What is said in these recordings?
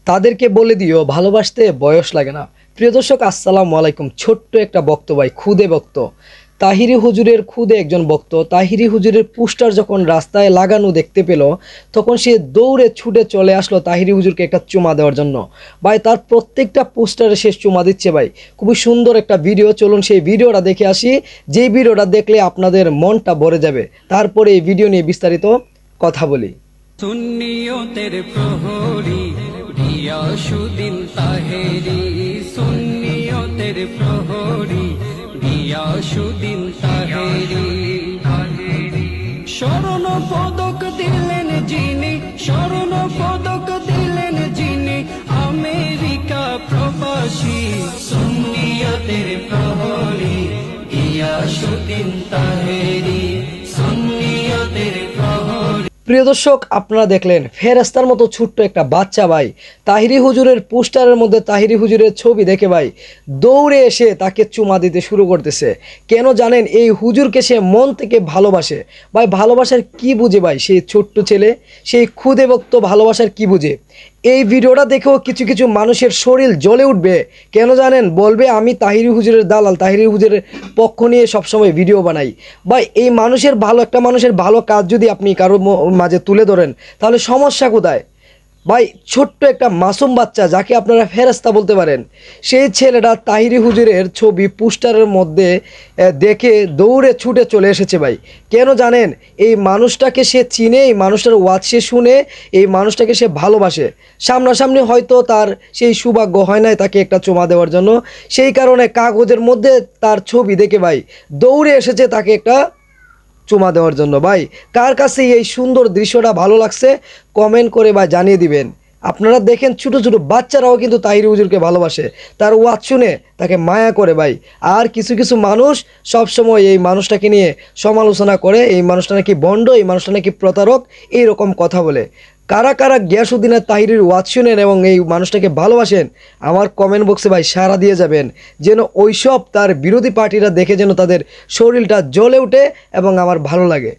তাদেরকে বলে দিও ভালোবাসতে বয়স লাগে না। প্রিয় দর্শক, আসসালামু আলাইকুম। ছোট্ট একটা বক্ত ভাই, খুদে বক্ত, তাহিরি হুজুরের খুদে একজন ভক্ত তাহিরি হুজুরের পোস্টার যখন রাস্তায় লাগানো দেখতে পেল, তখন সে দৌড়ে ছুটে চলে আসলো তাহিরি হুজুরকে একটা চুমা দেওয়ার জন্য। ভাই, তার প্রত্যেকটা পোস্টারে সে চুমা দিচ্ছে। ভাই, খুবই সুন্দর একটা ভিডিও, চলুন সেই ভিডিওটা দেখে আসি। যেই ভিডিওটা দেখলে আপনাদের মনটা ভরে যাবে। তারপরে এই ভিডিও নিয়ে বিস্তারিত কথা বলি। সুন্নিয়তের প্রহরী গিয়াসুদ্দিন তাহেরি, সুন্নিয়তের প্রহরী গিয়াসুদ্দিন তাহেরি। স্বর্ণ পদক দিলেন যিনি, স্বর্ণ পদক দিলেন যিনি, আমেরিকা প্রবাসী। সুন্নিয়তের প্রহরী গিয়াসুদ্দিন তাহেরি, সুন্নিয়তের প্রহরী। প্রিয় দর্শক, আপনারা দেখলেন ফেরেশতার মতো ছোট্ট একটা বাচ্চা ভাই তাহিরি হুজুরের পোস্টারের মধ্যে তাহিরি হুজুরের ছবি দেখে ভাই দৌড়ে এসে তাকে চুমা দিতে শুরু করতেছে। কেন জানেন? এই হুজুরকে সে মন থেকে ভালোবাসে। ভাই, ভালোবাসার কি বুঝে ভাই সেই ছোট্ট ছেলে, সেই খুদে ভক্ত ভালোবাসার কি বুঝে? এই ভিডিওটা দেখেও কিছু কিছু মানুষের শরীর জ্বলে উঠবে। কেন জানেন? বলবে আমি তাহিরি হুজুরের দালাল, তাহিরি হুজুরের পক্ষ নিয়ে সবসময় ভিডিও বানাই। ভাই, এই মানুষের ভালো, একটা মানুষের ভালো কাজ যদি আপনি কারো মাঝে তুলে ধরেন, তাহলে সমস্যা কোথায়? ভাই, ছোট্ট একটা মাসুম বাচ্চা যাকে আপনারা ফেরেশতা বলতে পারেন, সেই ছেলেটা তাহিরি হুজুরের ছবি পোস্টারের মধ্যে দেখে দৌড়ে ছুটে চলে এসেছে। ভাই, কেন জানেন? এই মানুষটাকে সে চিনে, এই মানুষটার ওয়াজ সে শুনে, এই মানুষটাকে সে ভালোবাসে। সামনাসামনি হয়তো তার সেই সৌভাগ্য হয় নাই তাকে একটা চুমা দেওয়ার জন্য, সেই কারণে কাগজের মধ্যে তার ছবি দেখে ভাই দৌড়ে এসেছে তাকে একটা চুমা দেওয়ার জন্য। ভাই, কার কাছে এই সুন্দর দৃশ্যটা ভালো লাগছে কমেন্ট করে বা জানিয়ে দিবেন। আপনারা দেখেন ছোটো ছোটো বাচ্চারাও কিন্তু তাহিরি হুজুরকে ভালোবাসে, তার ওয়াজ শুনে তাকে মায়া করে। ভাই, আর কিছু কিছু মানুষ সবসময় এই মানুষটাকে নিয়ে সমালোচনা করে, এই মানুষটা নাকি ভণ্ড, এই মানুষটা নাকি প্রতারক, এইরকম কথা বলে। কারা কারা গিয়াসউদ্দিন আর তাহিরির ওয়াজ শুনেন এবং এই মানুষটাকে ভালোবাসেন, আমার কমেন্ট বক্সে ভাই সাড়া দিয়ে যাবেন, যেন ওইসব তার বিরোধী পার্টিরা দেখে যেন তাদের শরীরটা জ্বলে ওঠে এবং আমার ভালো লাগে।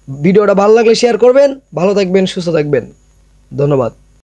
ভিডিওটা ভালো লাগলে শেয়ার করবেন। ভালো থাকবেন, সুস্থ থাকবেন। ধন্যবাদ।